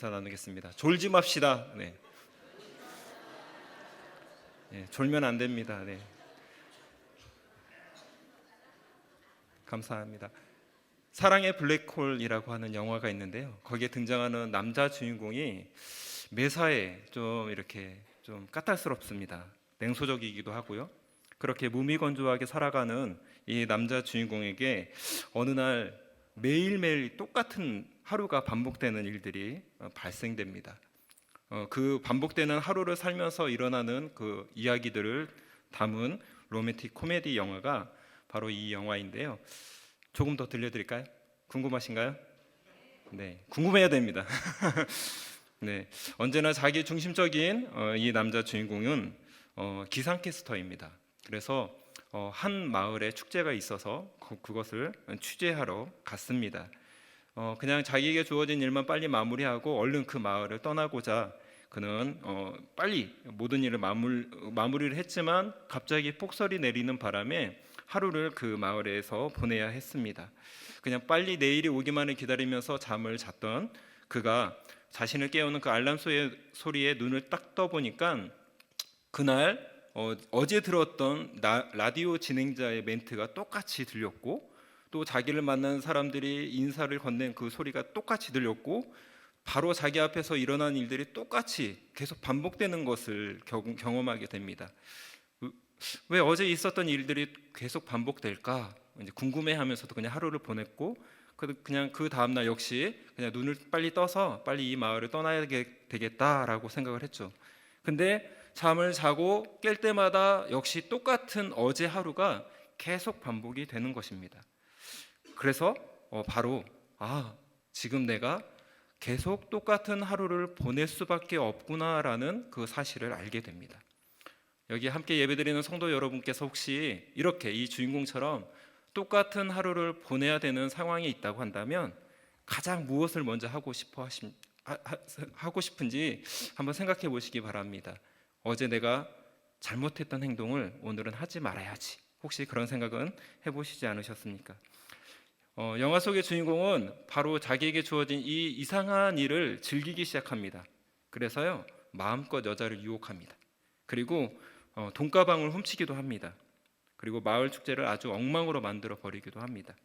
인사 나누겠습니다. 졸지 맙시다. 네. 네, 졸면 안 됩니다. 네. 감사합니다. 사랑의 블랙홀이라고 하는 영화가 있는데요. 거기에 등장하는 남자 주인공이 매사에 좀 이렇게 좀 까탈스럽습니다. 냉소적이기도 하고요. 그렇게 무미건조하게 살아가는 이 남자 주인공에게 어느 날 매일매일 똑같은 하루가 반복되는 일들이 발생됩니다. 그 반복되는 하루를 살면서 일어나는 그 이야기들을 담은 로맨틱 코미디 영화가 바로 이 영화인데요. 조금 더 들려드릴까요? 궁금하신가요? 네, 궁금해야 됩니다. 네, 언제나 자기 중심적인 이 남자 주인공은 기상캐스터입니다. 그래서 한 마을에 축제가 있어서 그것을 취재하러 갔습니다. 그냥 자기에게 주어진 일만 빨리 마무리하고 얼른 그 마을을 떠나고자 그는 빨리 모든 일을 마무리를 했지만 갑자기 폭설이 내리는 바람에 하루를 그 마을에서 보내야 했습니다. 그냥 빨리 내일이 오기만을 기다리면서 잠을 잤던 그가 자신을 깨우는 그 알람 소리에 눈을 딱 떠보니까 그날 어제 들었던 라디오 진행자의 멘트가 똑같이 들렸고 또 자기를 만난 사람들이 인사를 건넨 그 소리가 똑같이 들렸고 바로 자기 앞에서 일어난 일들이 똑같이 계속 반복되는 것을 경험하게 됩니다. 왜 어제 있었던 일들이 계속 반복될까? 이제 궁금해하면서도 그냥 하루를 보냈고 그냥 그 다음 날 역시 그냥 눈을 빨리 떠서 빨리 이 마을을 떠나야 되겠다라고 생각을 했죠. 근데 잠을 자고 깰 때마다 역시 똑같은 어제 하루가 계속 반복이 되는 것입니다. 그래서 바로 지금 내가 계속 똑같은 하루를 보낼 수밖에 없구나라는 그 사실을 알게 됩니다. 여기 함께 예배드리는 성도 여러분께서 혹시 이렇게 이 주인공처럼 똑같은 하루를 보내야 되는 상황이 있다고 한다면 가장 무엇을 먼저 하고 싶은지 한번 생각해 보시기 바랍니다. 어제 내가 잘못했던 행동을 오늘은 하지 말아야지. 혹시 그런 생각은 해보시지 않으셨습니까? 영화 속의 주인공은 바로 자기에게 주어진 이 이상한 일을 즐기기 시작합니다. 그래서요 마음껏 여자를 유혹합니다. 그리고 돈가방을 훔치기도 합니다. 그리고 마을 축제를 아주 엉망으로 만들어 버리기도 합니다.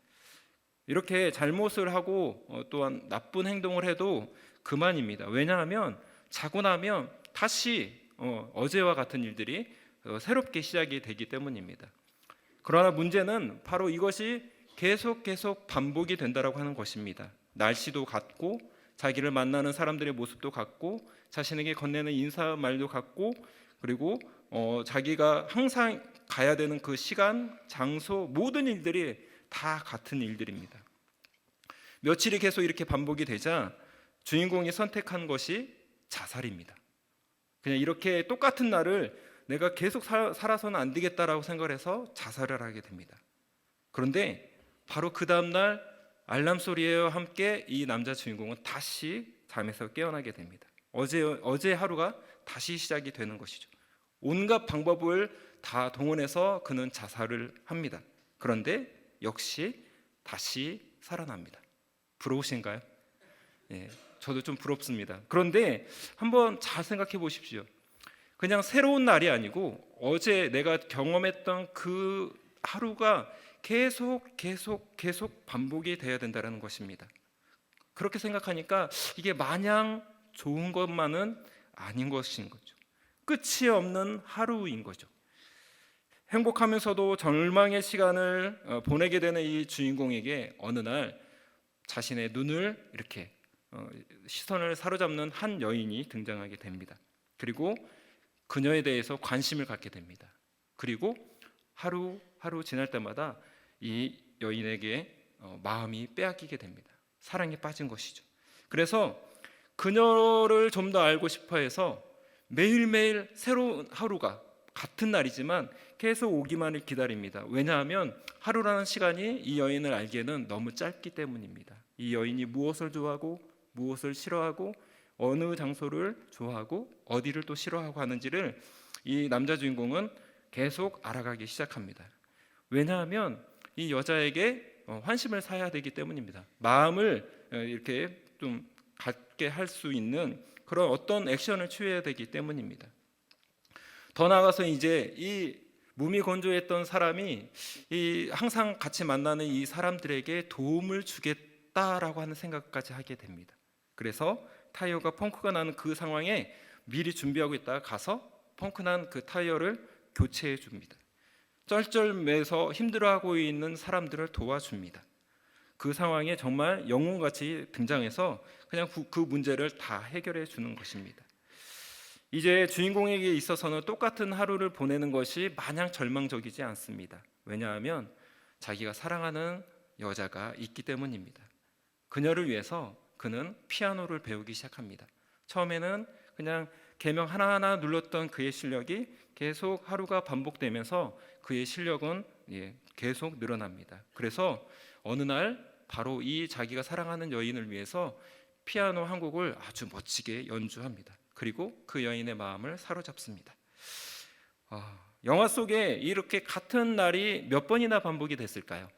이렇게 잘못을 하고 또한 나쁜 행동을 해도 그만입니다. 왜냐하면 자고 나면 다시 어제와 같은 일들이 새롭게 시작이 되기 때문입니다. 그러나 문제는 바로 이것이 계속 반복이 된다라고 하는 것입니다. 날씨도 같고 자기를 만나는 사람들의 모습도 같고 자신에게 건네는 인사 말도 같고 그리고 자기가 항상 가야 되는 그 시간, 장소 모든 일들이 다 같은 일들입니다. 며칠이 계속 이렇게 반복이 되자 주인공이 선택한 것이 자살입니다. 그냥 이렇게 똑같은 날을 내가 계속 살아서는 안 되겠다라고 생각을 해서 자살을 하게 됩니다. 그런데 바로 그 다음날 알람 소리와 함께 이 남자 주인공은 다시 잠에서 깨어나게 됩니다. 어제 하루가 다시 시작이 되는 것이죠. 온갖 방법을 다 동원해서 그는 자살을 합니다. 그런데 역시 다시 살아납니다. 부러우신가요? 예, 저도 좀 부럽습니다. 그런데 한번 잘 생각해 보십시오. 그냥 새로운 날이 아니고 어제 내가 경험했던 그 하루가 계속 반복이 돼야 된다는 것입니다. 그렇게 생각하니까 이게 마냥 좋은 것만은 아닌 것인 거죠. 끝이 없는 하루인 거죠. 행복하면서도 절망의 시간을 보내게 되는 이 주인공에게 어느 날 자신의 눈을 이렇게 시선을 사로잡는 한 여인이 등장하게 됩니다. 그리고 그녀에 대해서 관심을 갖게 됩니다. 그리고 하루 지날 때마다 이 여인에게 마음이 빼앗기게 됩니다. 사랑에 빠진 것이죠. 그래서 그녀를 좀 더 알고 싶어 해서 매일매일 새로운 하루가 같은 날이지만 계속 오기만을 기다립니다. 왜냐하면 하루라는 시간이 이 여인을 알기에는 너무 짧기 때문입니다. 이 여인이 무엇을 좋아하고 무엇을 싫어하고 어느 장소를 좋아하고 어디를 또 싫어하고 하는지를 이 남자 주인공은 계속 알아가기 시작합니다. 왜냐하면 이 여자에게 환심을 사야 되기 때문입니다. 마음을 이렇게 좀 갖게 할 수 있는 그런 어떤 액션을 취해야 되기 때문입니다. 더 나아가서 이제 이 몸이 건조했던 사람이 이 항상 같이 만나는 이 사람들에게 도움을 주겠다라고 하는 생각까지 하게 됩니다. 그래서 타이어가 펑크가 나는 그 상황에 미리 준비하고 있다가 가서 펑크난 그 타이어를 교체해 줍니다. 쩔쩔매서 힘들어하고 있는 사람들을 도와줍니다. 그 상황에 정말 영웅같이 등장해서 그냥 그 문제를 다 해결해 주는 것입니다. 이제 주인공에게 있어서는 똑같은 하루를 보내는 것이 마냥 절망적이지 않습니다. 왜냐하면 자기가 사랑하는 여자가 있기 때문입니다. 그녀를 위해서 그는 피아노를 배우기 시작합니다. 처음에는 그냥 계명 하나하나 눌렀던 그의 실력이 계속 하루가 반복되면서 그의 실력은 계속 늘어납니다. 그래서 어느 날 바로 이 자기가 사랑하는 여인을 위해서 피아노 한 곡을 아주 멋지게 연주합니다. 그리고 그 여인의 마음을 사로잡습니다. 영화 속에 이렇게 같은 날이 몇 번이나 반복이 됐을까요?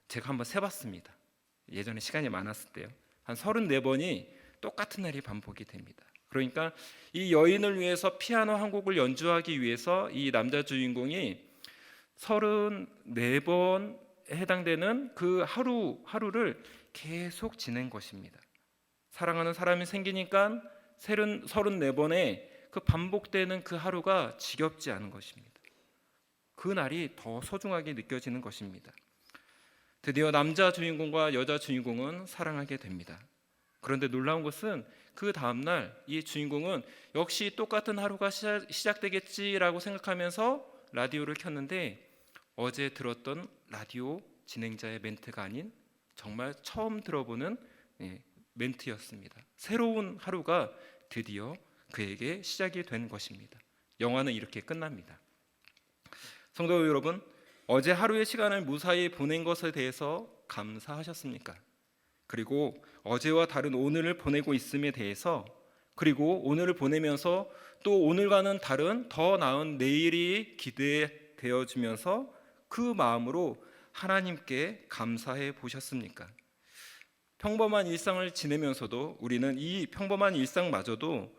제가 한번 세봤습니다. 예전에 시간이 많았을 때요. 한 34번이 똑같은 날이 반복이 됩니다. 그러니까 이 여인을 위해서 피아노 한 곡을 연주하기 위해서 이 남자 주인공이 34번에 해당되는 그 하루를 계속 지낸 것입니다. 사랑하는 사람이 생기니까 34번의 그 반복되는 그 하루가 지겹지 않은 것입니다. 그 날이 더 소중하게 느껴지는 것입니다. 드디어 남자 주인공과 여자 주인공은 사랑하게 됩니다. 그런데 놀라운 것은 그 다음날 이 주인공은 역시 똑같은 하루가 시작되겠지라고 생각하면서 라디오를 켰는데 어제 들었던 라디오 진행자의 멘트가 아닌 정말 처음 들어보는 멘트였습니다. 새로운 하루가 드디어 그에게 시작이 된 것입니다. 영화는 이렇게 끝납니다. 성도 여러분, 어제 하루의 시간을 무사히 보낸 것에 대해서 감사하셨습니까? 그리고 어제와 다른 오늘을 보내고 있음에 대해서, 그리고 오늘을 보내면서 또 오늘과는 다른 더 나은 내일이 기대되어지면서 그 마음으로 하나님께 감사해 보셨습니까? 평범한 일상을 지내면서도 우리는 이 평범한 일상마저도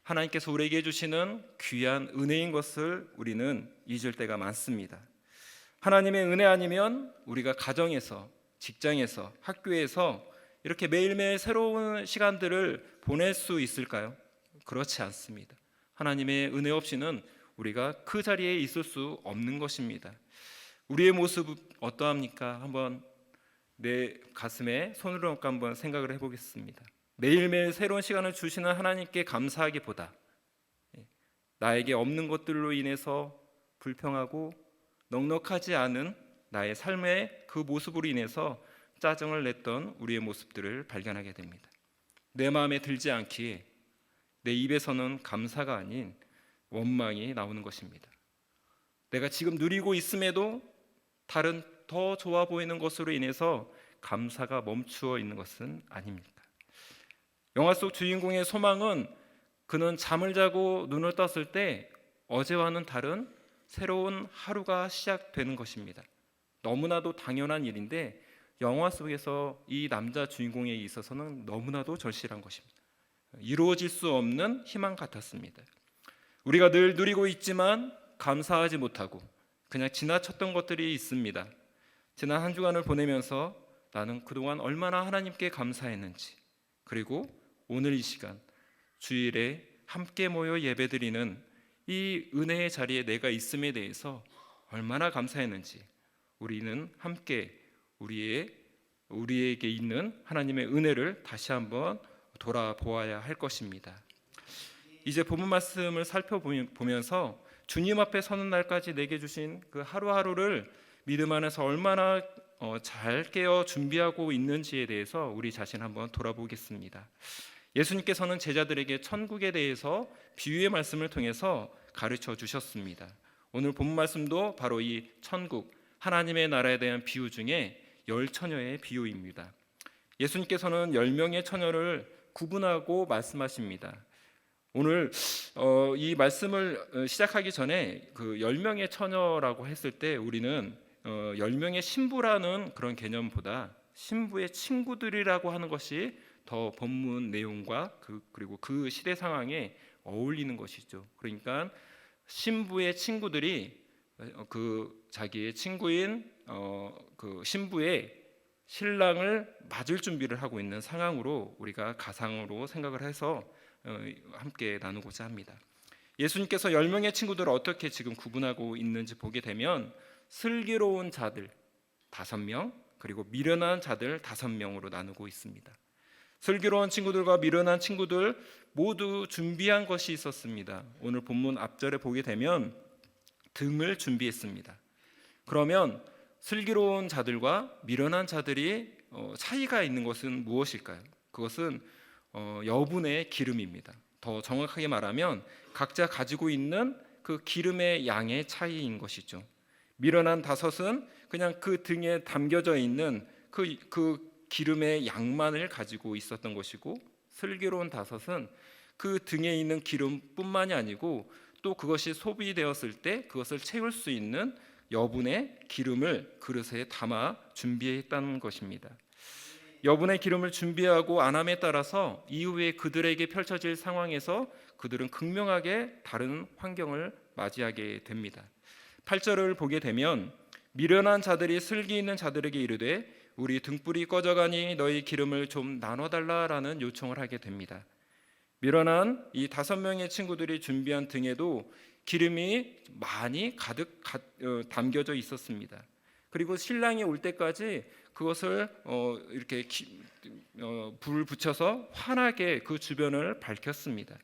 하나님께서 우리에게 주시는 귀한 은혜인 것을 우리는 잊을 때가 많습니다. 하나님의 은혜 아니면 우리가 가정에서, 직장에서, 학교에서 이렇게 매일매일 새로운 시간들을 보낼 수 있을까요? 그렇지 않습니다. 하나님의 은혜 없이는 우리가 그 자리에 있을 수 없는 것입니다. 우리의 모습 어떠합니까? 한번 내 가슴에 손을 얹고 한번 생각을 해보겠습니다. 매일매일 새로운 시간을 주시는 하나님께 감사하기보다 나에게 없는 것들로 인해서 불평하고 넉넉하지 않은 나의 삶의 그 모습으로 인해서 짜증을 냈던 우리의 모습들을 발견하게 됩니다. 내 마음에 들지 않기에 내 입에서는 감사가 아닌 원망이 나오는 것입니다. 내가 지금 누리고 있음에도 다른 더 좋아 보이는 것으로 인해서 감사가 멈추어 있는 것은 아닙니까? 영화 속 주인공의 소망은 그는 잠을 자고 눈을 떴을 때 어제와는 다른 새로운 하루가 시작되는 것입니다. 너무나도 당연한 일인데 영화 속에서 이 남자 주인공에 있어서는 너무나도 절실한 것입니다. 이루어질 수 없는 희망 같았습니다. 우리가 늘 누리고 있지만 감사하지 못하고 그냥 지나쳤던 것들이 있습니다. 지난 한 주간을 보내면서 나는 그동안 얼마나 하나님께 감사했는지, 그리고 오늘 이 시간 주일에 함께 모여 예배드리는 이 은혜의 자리에 내가 있음에 대해서 얼마나 감사했는지 우리는 함께 우리에게 있는 하나님의 은혜를 다시 한번 돌아보아야 할 것입니다. 이제 본문 말씀을 살펴보면서 주님 앞에 서는 날까지 내게 주신 그 하루하루를 믿음 안에서 얼마나 잘 깨어 준비하고 있는지에 대해서 우리 자신 한번 돌아보겠습니다. 예수님께서는 제자들에게 천국에 대해서 비유의 말씀을 통해서 가르쳐 주셨습니다. 오늘 본문 말씀도 바로 이 천국, 하나님의 나라에 대한 비유 중에 10처녀의 비유입니다. 예수님께서는 10명의 처녀를 구분하고 말씀하십니다. 오늘 이 말씀을 시작하기 전에 그 10명의 처녀라고 했을 때 우리는 10명의 신부라는 그런 개념보다 신부의 친구들이라고 하는 것이 더 본문 내용과 그리고 그 시대 상황에 어울리는 것이죠. 그러니까 신부의 친구들이 그 자기의 친구인 그 신부의 신랑을 맞을 준비를 하고 있는 상황으로 우리가 가상으로 생각을 해서 함께 나누고자 합니다. 예수님께서 10명의 친구들을 어떻게 지금 구분하고 있는지 보게 되면 슬기로운 자들 5명, 그리고 미련한 자들 5명으로 나누고 있습니다. 슬기로운 친구들과 미련한 친구들 모두 준비한 것이 있었습니다. 오늘 본문 앞절에 보게 되면 등을 준비했습니다. 그러면 슬기로운 자들과 미련한 자들이 차이가 있는 것은 무엇일까요? 그것은 여분의 기름입니다. 더 정확하게 말하면 각자 가지고 있는 그 기름의 양의 차이인 것이죠. 미련한 5은 그냥 그 등에 담겨져 있는 그 기름의 양만을 가지고 있었던 것이고, 슬기로운 5은 그 등에 있는 기름뿐만이 아니고 또 그것이 소비되었을 때 그것을 채울 수 있는 여분의 기름을 그릇에 담아 준비했다는 것입니다. 여분의 기름을 준비하고 안함에 따라서 이후에 그들에게 펼쳐질 상황에서 그들은 극명하게 다른 환경을 맞이하게 됩니다. 8절을 보게 되면 미련한 자들이 슬기 있는 자들에게 이르되 우리 등불이 꺼져가니 너희 기름을 좀 나눠달라라는 요청을 하게 됩니다. 미련한 이 5명의 친구들이 준비한 등에도 기름이 많이 가득 담겨져 있었습니다. 그리고 신랑이 올 때까지 그것을 이렇게 불을 붙여서 환하게 그 주변을 밝혔습니다.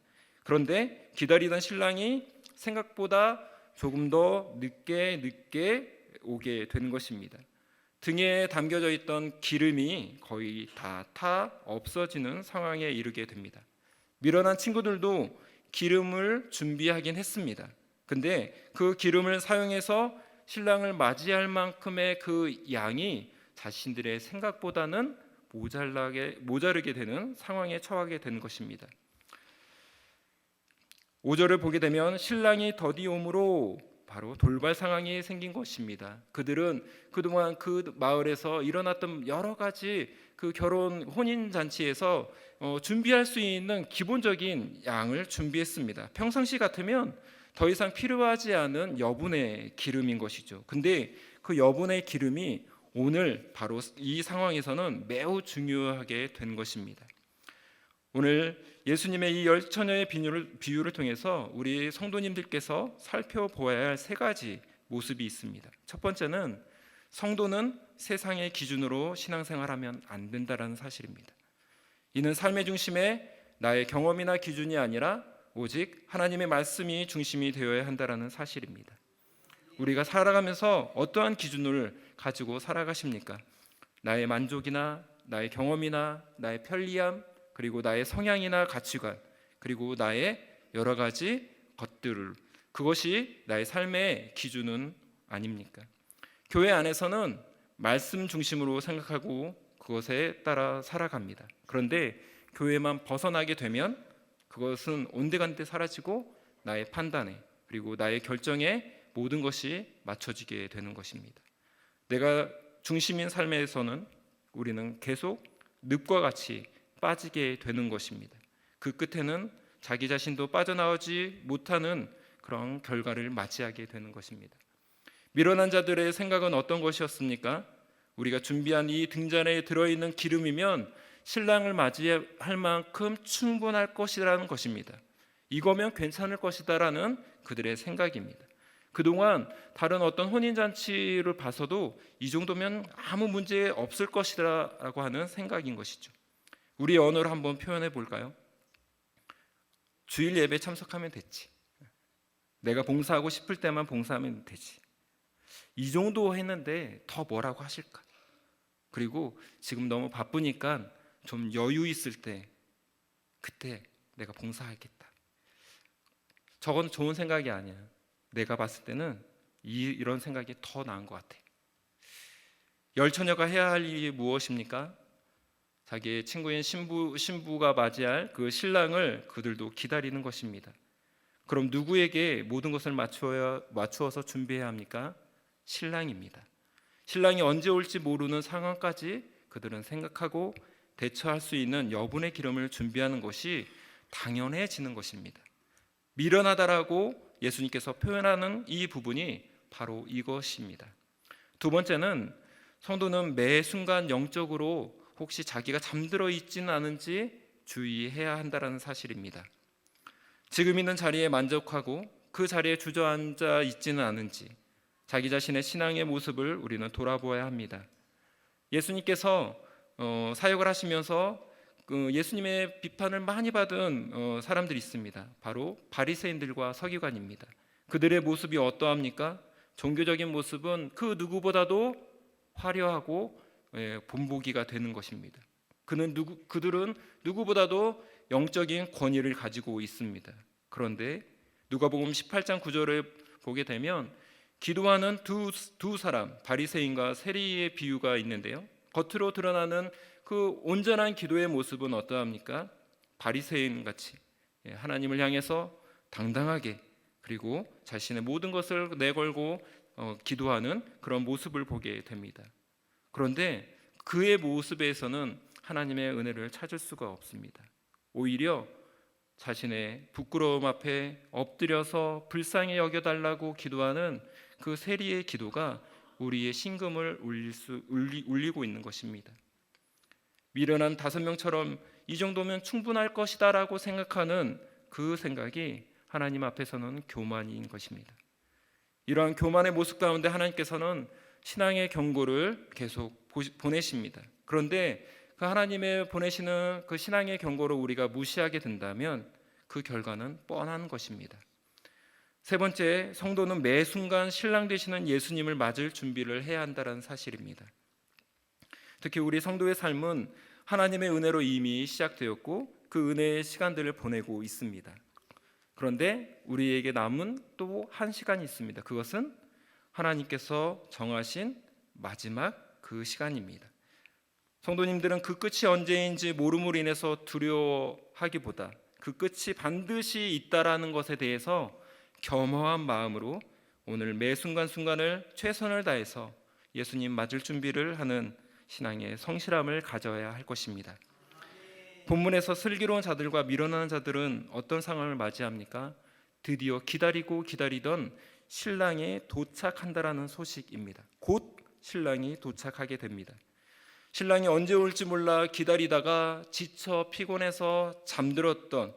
그런데 기다리던 신랑이 생각보다 조금 더 늦게 오게 된 것입니다. 등에 담겨져 있던 기름이 거의 다 타 없어지는 상황에 이르게 됩니다. 미련한 친구들도 기름을 준비하긴 했습니다. 근데 그 기름을 사용해서 신랑을 맞이할 만큼의 그 양이 자신들의 생각보다는 모자르게 되는 상황에 처하게 된 것입니다. 5절을 보게 되면 신랑이 더디 오므로 바로 돌발 상황이 생긴 것입니다. 그들은 그동안 그 마을에서 일어났던 여러 가지 그 결혼 혼인 잔치에서 준비할 수 있는 기본적인 양을 준비했습니다. 평상시 같으면 더 이상 필요하지 않은 여분의 기름인 것이죠. 근데 그 여분의 기름이 오늘 바로 이 상황에서는 매우 중요하게 된 것입니다. 오늘 예수님의 이 10처녀의 비유를 통해서 우리 성도님들께서 살펴보아야 할 3가지 모습이 있습니다. 첫 번째는 성도는 세상의 기준으로 신앙생활하면 안 된다는 사실입니다. 이는 삶의 중심에 나의 경험이나 기준이 아니라 오직 하나님의 말씀이 중심이 되어야 한다는 사실입니다. 우리가 살아가면서 어떠한 기준을 가지고 살아가십니까? 나의 만족이나 나의 경험이나 나의 편리함, 그리고 나의 성향이나 가치관, 그리고 나의 여러 가지 것들을, 그것이 나의 삶의 기준은 아닙니까? 교회 안에서는 말씀 중심으로 생각하고 그것에 따라 살아갑니다. 그런데 교회만 벗어나게 되면 그것은 온데간데 사라지고 나의 판단에 그리고 나의 결정에 모든 것이 맞춰지게 되는 것입니다. 내가 중심인 삶에서는 우리는 계속 늪과 같이 빠지게 되는 것입니다. 그 끝에는 자기 자신도 빠져나오지 못하는 그런 결과를 맞이하게 되는 것입니다. 미련한 자들의 생각은 어떤 것이었습니까? 우리가 준비한 이 등잔에 들어있는 기름이면 신랑을 맞이할 만큼 충분할 것이라는 것입니다. 이거면 괜찮을 것이다라는 그들의 생각입니다. 그동안 다른 어떤 혼인잔치를 봐서도 이 정도면 아무 문제 없을 것이라고 하는 생각인 것이죠. 우리 언어로 한번 표현해 볼까요? 주일 예배 참석하면 됐지. 내가 봉사하고 싶을 때만 봉사하면 되지. 이 정도 했는데 더 뭐라고 하실까? 그리고 지금 너무 바쁘니까 좀 여유 있을 때 그때 내가 봉사하겠다. 저건 좋은 생각이 아니야. 내가 봤을 때는 이런 생각이 더 나은 것 같아. 열처녀가 해야 할 일이 무엇입니까? 자기의 친구인 신부가 맞이할 그 신랑을 그들도 기다리는 것입니다. 그럼 누구에게 모든 것을 맞추어서 준비해야 합니까? 신랑입니다. 신랑이 언제 올지 모르는 상황까지 그들은 생각하고 대처할 수 있는 여분의 기름을 준비하는 것이 당연해지는 것입니다. 미련하다라고 예수님께서 표현하는 이 부분이 바로 이것입니다. 두 번째는 성도는 매 순간 영적으로 혹시 자기가 잠들어 있지는 않은지 주의해야 한다는 사실입니다. 지금 있는 자리에 만족하고 그 자리에 주저앉아 있지는 않은지 자기 자신의 신앙의 모습을 우리는 돌아보아야 합니다. 예수님께서 사역을 하시면서 예수님의 비판을 많이 받은 사람들이 있습니다. 바로 바리새인들과 서기관입니다. 그들의 모습이 어떠합니까? 종교적인 모습은 그 누구보다도 화려하고 본보기가 되는 것입니다. 그들은 누구보다도 영적인 권위를 가지고 있습니다. 그런데 누가복음 18장 9절을 보게 되면 기도하는 두 사람, 바리새인과 세리의 비유가 있는데요. 겉으로 드러나는 그 온전한 기도의 모습은 어떠합니까? 바리새인 같이 하나님을 향해서 당당하게 그리고 자신의 모든 것을 내걸고 기도하는 그런 모습을 보게 됩니다. 그런데 그의 모습에서는 하나님의 은혜를 찾을 수가 없습니다. 오히려 자신의 부끄러움 앞에 엎드려서 불쌍히 여겨달라고 기도하는 그 세리의 기도가 우리의 심금을 울리고 있는 것입니다. 미련한 5명처럼 이 정도면 충분할 것이다라고 생각하는 그 생각이 하나님 앞에서는 교만인 것입니다. 이러한 교만의 모습 가운데 하나님께서는 신앙의 경고를 계속 보내십니다. 그런데 그 하나님의 보내시는 그 신앙의 경고를 우리가 무시하게 된다면 그 결과는 뻔한 것입니다. 세 번째, 성도는 매 순간 신랑 되시는 예수님을 맞을 준비를 해야 한다는 사실입니다. 특히 우리 성도의 삶은 하나님의 은혜로 이미 시작되었고 그 은혜의 시간들을 보내고 있습니다. 그런데 우리에게 남은 또 한 시간이 있습니다. 그것은 하나님께서 정하신 마지막 그 시간입니다. 성도님들은 그 끝이 언제인지 모름으로 인해서 두려워하기보다 그 끝이 반드시 있다라는 것에 대해서 겸허한 마음으로 오늘 매 순간순간을 최선을 다해서 예수님 맞을 준비를 하는 신앙의 성실함을 가져야 할 것입니다. 본문에서 슬기로운 자들과 미련한 자들은 어떤 상황을 맞이합니까? 드디어 기다리고 기다리던 신랑이 도착한다라는 소식입니다. 곧 신랑이 도착하게 됩니다. 신랑이 언제 올지 몰라 기다리다가 지쳐 피곤해서 잠들었던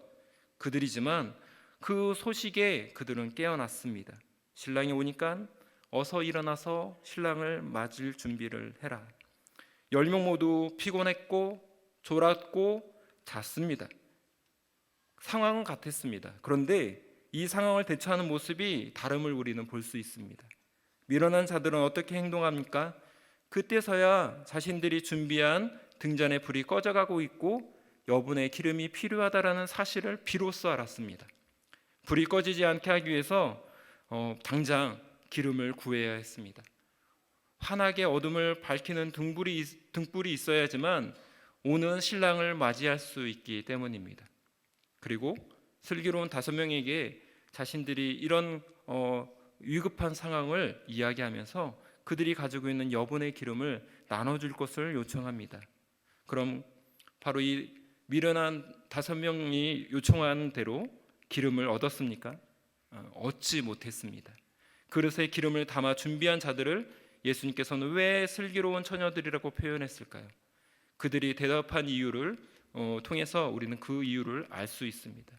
그들이지만 그 소식에 그들은 깨어났습니다. 신랑이 오니까 어서 일어나서 신랑을 맞을 준비를 해라. 10명 모두 피곤했고 졸았고 잤습니다. 상황은 같았습니다. 그런데 이 상황을 대처하는 모습이 다름을 우리는 볼 수 있습니다. 미련한 자들은 어떻게 행동합니까? 그때서야 자신들이 준비한 등잔의 불이 꺼져가고 있고 여분의 기름이 필요하다라는 사실을 비로소 알았습니다. 불이 꺼지지 않게 하기 위해서 당장 기름을 구해야 했습니다. 환하게 어둠을 밝히는 등불이 있어야지만 오는 신랑을 맞이할 수 있기 때문입니다. 그리고 슬기로운 5명에게 자신들이 이런 위급한 상황을 이야기하면서 그들이 가지고 있는 여분의 기름을 나눠줄 것을 요청합니다. 그럼 바로 이 미련한 5명이 요청한 대로 기름을 얻었습니까? 얻지 못했습니다. 그릇에 기름을 담아 준비한 자들을 예수님께서는 왜 슬기로운 처녀들이라고 표현했을까요? 그들이 대답한 이유를 통해서 우리는 그 이유를 알 수 있습니다.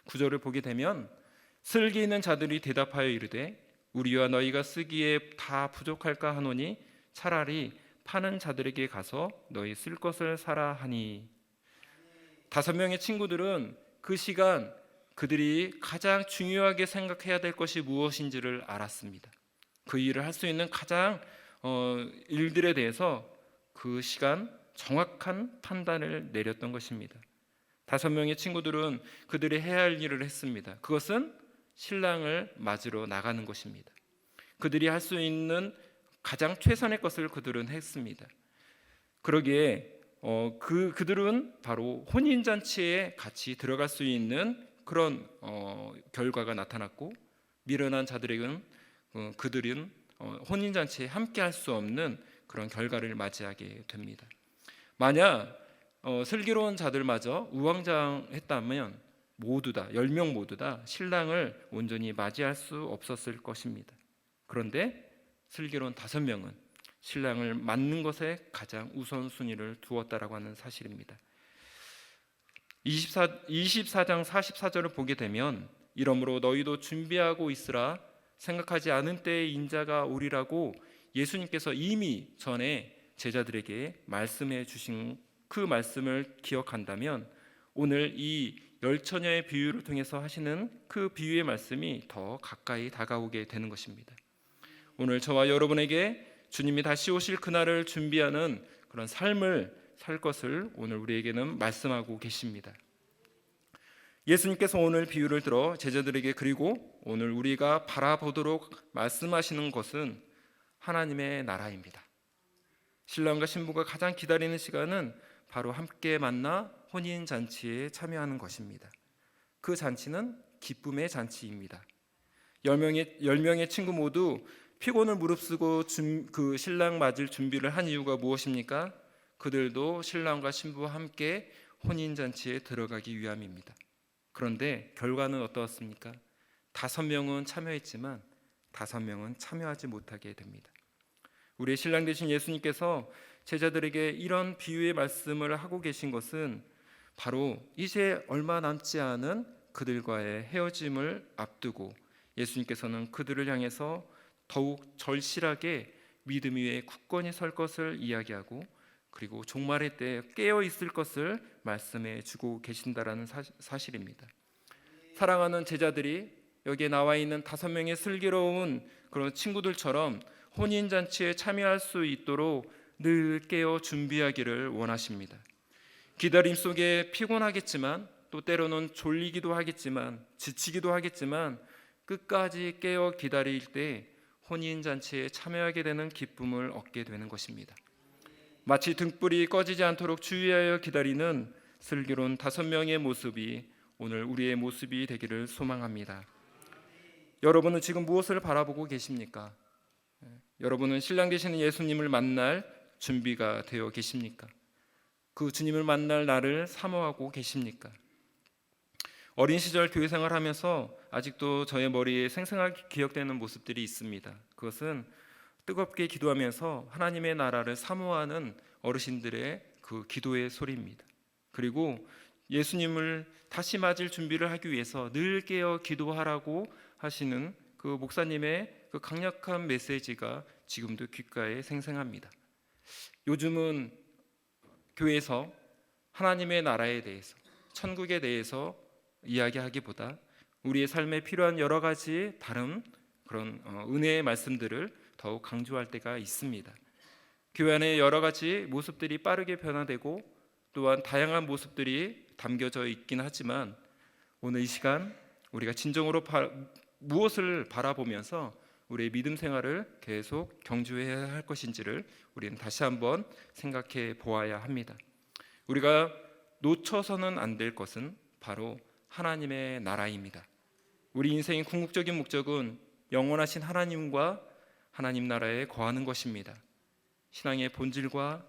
9절을 보게 되면 슬기 있는 자들이 대답하여 이르되 우리와 너희가 쓰기에 다 부족할까 하노니 차라리 파는 자들에게 가서 너희 쓸 것을 사라 하니. 5명의 친구들은 그 시간 그들이 가장 중요하게 생각해야 될 것이 무엇인지를 알았습니다. 그 일을 할 수 있는 가장 일들에 대해서 그 시간 정확한 판단을 내렸던 것입니다. 5명의 친구들은 그들이 해야 할 일을 했습니다. 그것은 신랑을 맞으러 나가는 것입니다. 그들이 할 수 있는 가장 최선의 것을 그들은 했습니다. 그러기에 그들은 바로 혼인잔치에 같이 들어갈 수 있는 그런 결과가 나타났고, 미련한 자들에게는 그들은 혼인잔치에 함께 할 수 없는 그런 결과를 맞이하게 됩니다. 만약 슬기로운 자들마저 우왕좌왕했다면 모두 다 10명 모두 다 신랑을 온전히 맞이할 수 없었을 것입니다. 그런데 슬기로운 5명은 신랑을 맞는 것에 가장 우선순위를 두었다라고 하는 사실입니다. 24장 44절을 보게 되면 이러므로 너희도 준비하고 있으라 생각하지 않은 때에 인자가 오리라고 예수님께서 이미 전에 제자들에게 말씀해 주신 그 말씀을 기억한다면 오늘 이 열처녀의 비유를 통해서 하시는 그 비유의 말씀이 더 가까이 다가오게 되는 것입니다. 오늘 저와 여러분에게 주님이 다시 오실 그날을 준비하는 그런 삶을 살 것을 오늘 우리에게는 말씀하고 계십니다. 예수님께서 오늘 비유를 들어 제자들에게 그리고 오늘 우리가 바라보도록 말씀하시는 것은 하나님의 나라입니다. 신랑과 신부가 가장 기다리는 시간은 바로 함께 만나 혼인잔치에 참여하는 것입니다. 그 잔치는 기쁨의 잔치입니다. 10명의 친구 모두 피곤을 무릅쓰고 그 신랑 맞을 준비를 한 이유가 무엇입니까? 그들도 신랑과 신부와 함께 혼인잔치에 들어가기 위함입니다. 그런데 결과는 어떠했습니까? 5명은 참여했지만 5명은 참여하지 못하게 됩니다. 우리의 신랑 되신 예수님께서 제자들에게 이런 비유의 말씀을 하고 계신 것은 바로 이제 얼마 남지 않은 그들과의 헤어짐을 앞두고 예수님께서는 그들을 향해서 더욱 절실하게 믿음 위에 굳건히 설 것을 이야기하고 그리고 종말의 때에 깨어 있을 것을 말씀해 주고 계신다라는 사실입니다. 사랑하는 제자들이 여기에 나와 있는 5명의 슬기로운 그런 친구들처럼 혼인잔치에 참여할 수 있도록 늘 깨어 준비하기를 원하십니다. 기다림 속에 피곤하겠지만 또 때로는 졸리기도 하겠지만 지치기도 하겠지만 끝까지 깨어 기다릴 때 혼인잔치에 참여하게 되는 기쁨을 얻게 되는 것입니다. 마치 등불이 꺼지지 않도록 주의하여 기다리는 슬기로운 5명의 모습이 오늘 우리의 모습이 되기를 소망합니다. 여러분은 지금 무엇을 바라보고 계십니까? 여러분은 신랑 되시는 예수님을 만날 준비가 되어 계십니까? 그 주님을 만날 날을 사모하고 계십니까? 어린 시절 교회 생활하면서 아직도 저의 머리에 생생하게 기억되는 모습들이 있습니다. 그것은 뜨겁게 기도하면서 하나님의 나라를 사모하는 어르신들의 그 기도의 소리입니다. 그리고 예수님을 다시 맞을 준비를 하기 위해서 늘 깨어 기도하라고 하시는 그 목사님의 그 강력한 메시지가 지금도 귓가에 생생합니다. 요즘은 교회에서 하나님의 나라에 대해서, 천국에 대해서 이야기하기보다 우리의 삶에 필요한 여러 가지 다른 그런 은혜의 말씀들을 더욱 강조할 때가 있습니다. 교회 안에 여러 가지 모습들이 빠르게 변화되고 또한 다양한 모습들이 담겨져 있긴 하지만 오늘 이 시간 우리가 진정으로 무엇을 바라보면서 우리의 믿음 생활을 계속 경주해야 할 것인지를 우리는 다시 한번 생각해 보아야 합니다. 우리가 놓쳐서는 안 될 것은 바로 하나님의 나라입니다. 우리 인생의 궁극적인 목적은 영원하신 하나님과 하나님 나라에 거하는 것입니다. 신앙의 본질과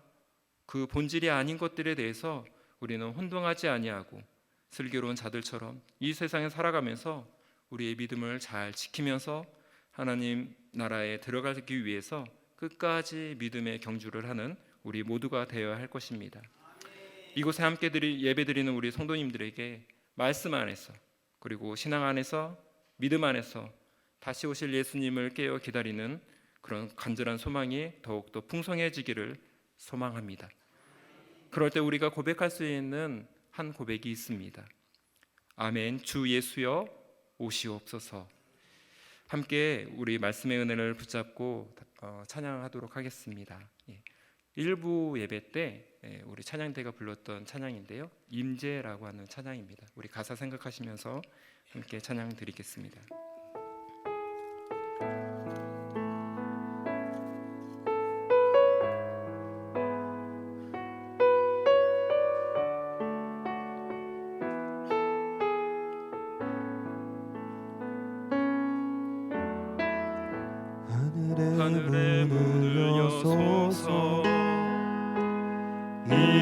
그 본질이 아닌 것들에 대해서 우리는 혼동하지 아니하고 슬기로운 자들처럼 이 세상에 살아가면서 우리의 믿음을 잘 지키면서 하나님 나라에 들어가기 위해서 끝까지 믿음의 경주를 하는 우리 모두가 되어야 할 것입니다. 이곳에 함께 예배드리는 우리 성도님들에게 말씀 안에서 그리고 신앙 안에서 믿음 안에서 다시 오실 예수님을 깨어 기다리는 그런 간절한 소망이 더욱더 풍성해지기를 소망합니다. 그럴 때 우리가 고백할 수 있는 한 고백이 있습니다. 아멘. 주 예수여 오시옵소서. 함께 우리 말씀의 은혜를 붙잡고 찬양하도록 하겠습니다. 일부 예배 때 우리 찬양대가 불렀던 찬양인데요, 임재라고 하는 찬양입니다. 우리 가사 생각하시면서 함께 찬양 드리겠습니다. 하늘의 문을 여소서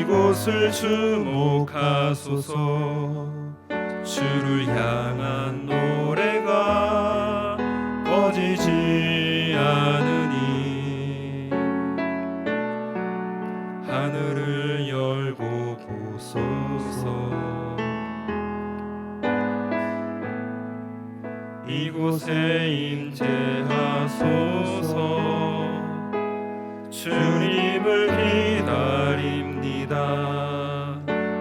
이곳을 주목하소서. 주를 향한 노래가 꺼지지 않으니 하늘을 열고 보소서. 이곳에 임재하소서. 주님을 기다립니다.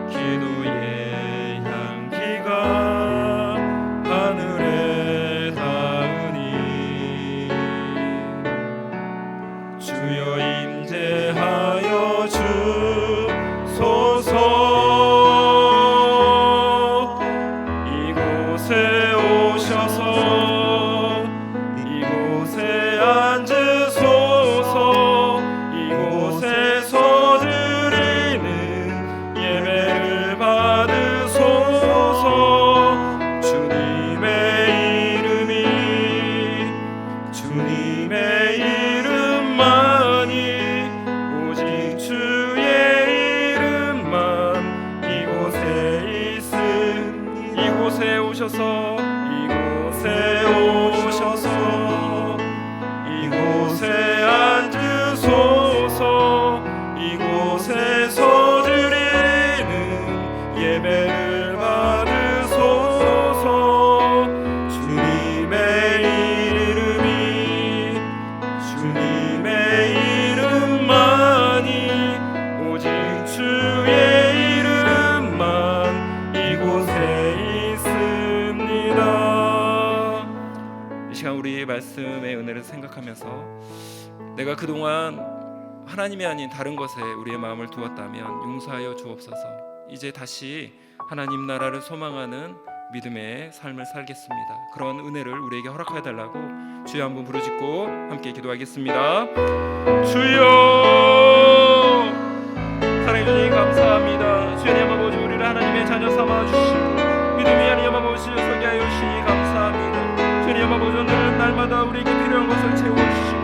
기도의 향기가 하늘에 닿으니 주여 임재하여 주소서. 이곳에 오셔서 이곳에 앉으소서. 이곳에서 드리는 예배를 받으소서. 주님의 이름만이 오직 주의 이름만 이곳에 있으니 이곳에 오셔서 이곳에 앉으소서. 이곳에서 드리는 예배를 받으소서. 주님의 이름만이 오직 주의 이름만 이곳에 있습니다. 이 시간 우리 말씀의 은혜를 생각하면서 내가 그동안 하나님이 아닌 다른 것에 우리의 마음을 두었다면 용서하여 주옵소서. 이제 다시 하나님 나라를 소망하는 믿음의 삶을 살겠습니다. 그런 은혜를 우리에게 허락하여 달라고 주여 한번 부르짖고 함께 기도하겠습니다. 주여, 사랑해 주님 감사합니다. 주님 아버지, 우리를 하나님의 자녀 삼아 주시고 믿음이 하나님 아버지 서게 하여 주시니 감사합니다. 주님 아버지, 오늘은 날마다 우리에게 필요한 것을 채워주시고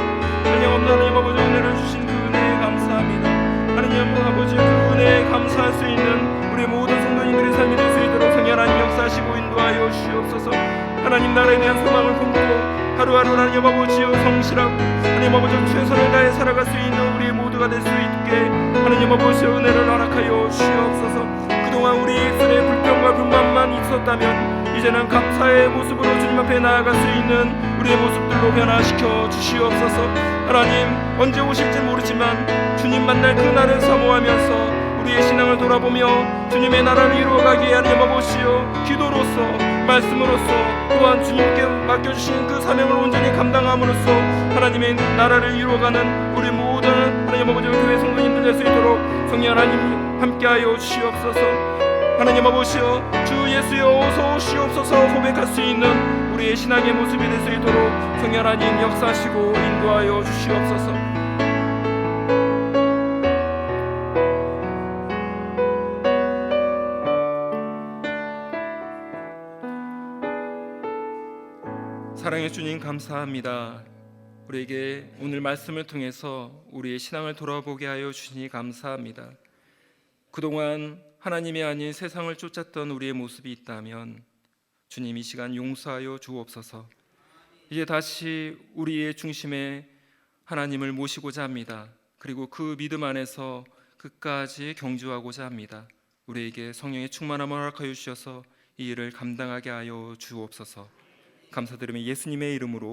하나님 아버지 은혜를 주신 그 은혜에 감사합니다. 하나님 아버지, 그 은혜에 감사할 수 있는 우리 모든 성도님들의 삶이 될 수 있도록 성령 하나님 역사하시고 인도하여 주시옵소서. 하나님 나라에 대한 소망을 품고 하루하루 하나님 아버지여 성실하고 하나님 아버지 최선을 다해 살아갈 수 있는 우리 모두가 될 수 있게 하나님 아버지여 은혜를 허락하여 주시옵소서. 그동안 우리 입술에 불평과 불만만 있었다면 이제는 감사의 모습으로 주님 앞에 나아갈 수 있는 우리의 모습들로 변화시켜 주시옵소서. 하나님, 언제 오실지 모르지만 주님 만날 그 날을 사모하면서 우리의 신앙을 돌아보며 주님의 나라를 이루어가기에 하나님 아버지여 기도로서 말씀으로서 또한 주님께 맡겨주신 그 사명을 온전히 감당함으로써 하나님의 나라를 이루어가는 우리 모든 하나님 아버지 교회 성도님들 될 수 있도록 성령 하나님 함께하여 주시옵소서. 하나님 아버지여, 주 예수여 어서 오시옵소서 고백할 수 있는 우리의 신앙의 모습이 될 수 있도록 성령 하나님 역사하시고 인도하여 주시옵소서. 사랑의 주님 감사합니다. 우리에게 오늘 말씀을 통해서 우리의 신앙을 돌아보게 하여 주시니 감사합니다. 그동안 하나님이 아닌 세상을 쫓았던 우리의 모습이 있다면 주님 이 시간 용서하여 주옵소서. 이제 다시 우리의 중심에 하나님을 모시고자 합니다. 그리고 그 믿음 안에서 끝까지 경주하고자 합니다. 우리에게 성령의 충만함을 허락하여 주셔서 이 일을 감당하게 하여 주옵소서. 감사드리며 예수님의 이름으로